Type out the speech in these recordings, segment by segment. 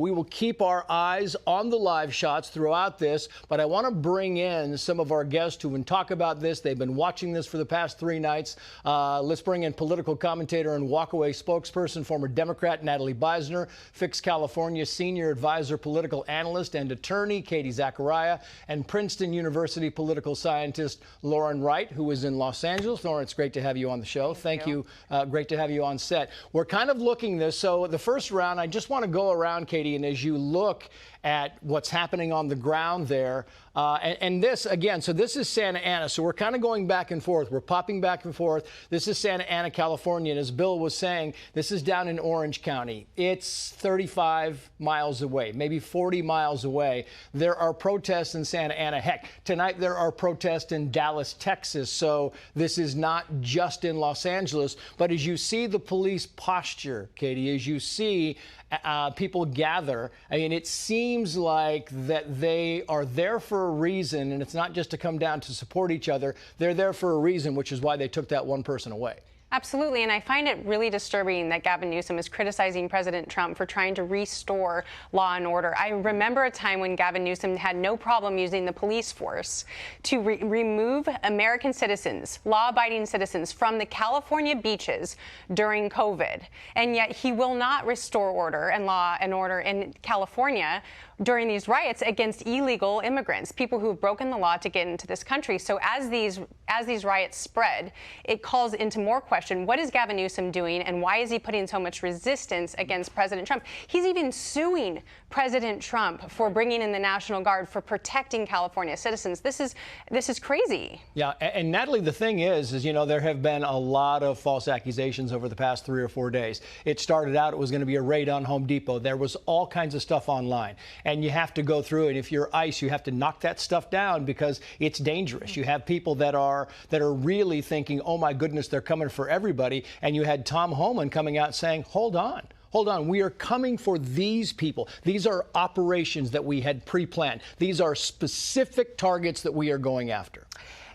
We will keep our eyes on the live shots throughout this, but I want to bring in some of our guests who can talk about this. They've been watching this for the past 3 nights. Let's bring in political commentator and walkaway spokesperson, former Democrat Natalie Beisner, Fix California senior advisor, political analyst and attorney Katie Zachariah, and Princeton University political scientist Lauren Wright, who is in Los Angeles. Lauren, it's great to have you on the show. Thank you. Great to have you on set. We're kind of looking this. So the first round, I just want to go around, Katie, and as you look at what's happening on the ground there, and this, again, so this is Santa Ana. So we're kind of going back and forth. We're popping back and forth. This is Santa Ana, California. And as Bill was saying, this is down in Orange County. It's 35 miles away, maybe 40 miles away. There are protests in Santa Ana. Heck, tonight there are protests in Dallas, Texas. So this is not just in Los Angeles. But as you see the police posture, Katie, as you see people gather, I mean, it seems like that they are there for a reason, and it's not just to come down to support each other. They're there for a reason, which is why they took that one person away. Absolutely, and I find it really disturbing that Gavin Newsom is criticizing President Trump for trying to restore law and order. I remember a time when Gavin Newsom had no problem using the police force to remove American citizens, law-abiding citizens, from the California beaches during COVID, and yet he will not restore order and law and order in California during these riots against illegal immigrants, people who have broken the law to get into this country. So as these riots spread, it calls into more question, what is Gavin Newsom doing and why is he putting so much resistance against President Trump? He's even suing President Trump for bringing in the National Guard, for protecting California citizens. This is crazy. Yeah, and Natalie, the thing is, you know, there have been a lot of false accusations over the past 3 or 4 days. It started out, it was going to be a raid on Home Depot. There was all kinds of stuff online. And you have to go through it. If you're ICE, you have to knock that stuff down because it's dangerous. You have people that are really thinking, oh my goodness, they're coming for everybody. And you had Tom Homan coming out saying, hold on. Hold on, we are coming for these people. These are operations that we had pre-planned. These are specific targets that we are going after.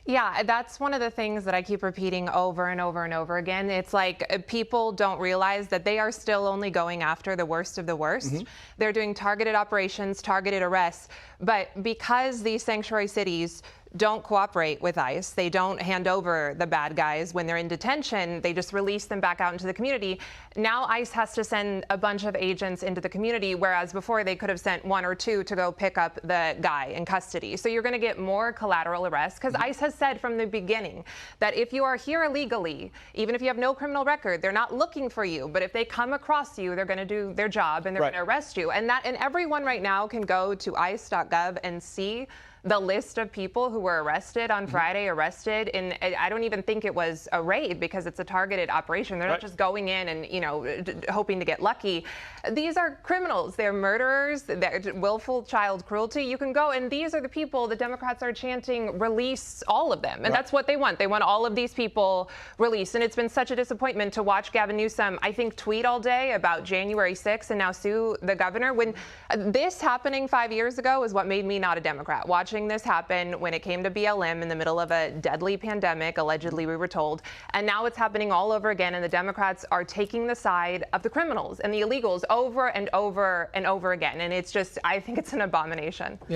Yeah, that's one of the things that I keep repeating over and over and over again. It's like people don't realize that they are still only going after the worst of the worst. Mm-hmm. They're doing targeted operations, targeted arrests, but because these sanctuary cities don't cooperate with ICE, they don't hand over the bad guys when they're in detention, they just release them back out into the community. Now ICE has to send a bunch of agents into the community, whereas before they could have sent 1 or 2 to go pick up the guy in custody. So you're going to get more collateral arrests because ICE has said from the beginning that if you are here illegally, even if you have no criminal record, they're not looking for you. But if they come across you, they're going to do their job and they're going to arrest you. And everyone right now can go to ice.gov and see the list of people who were arrested on Friday, arrested, and I don't even think it was a raid because it's a targeted operation. They're not just going in and, you know, hoping to get lucky. These are criminals. They're murderers. They're willful child cruelty. You can go, and these are the people the Democrats are chanting, release all of them. And that's what they want. They want all of these people released. And it's been such a disappointment to watch Gavin Newsom, I think, tweet all day about January 6th and now sue the governor. When this happening 5 years ago is what made me not a Democrat. Watching this happen when it came to BLM in the middle of a deadly pandemic, allegedly, we were told. And now it's happening all over again, and the Democrats are taking the side of the criminals and the illegals over and over and over again. And it's just, I think it's an abomination. Yeah.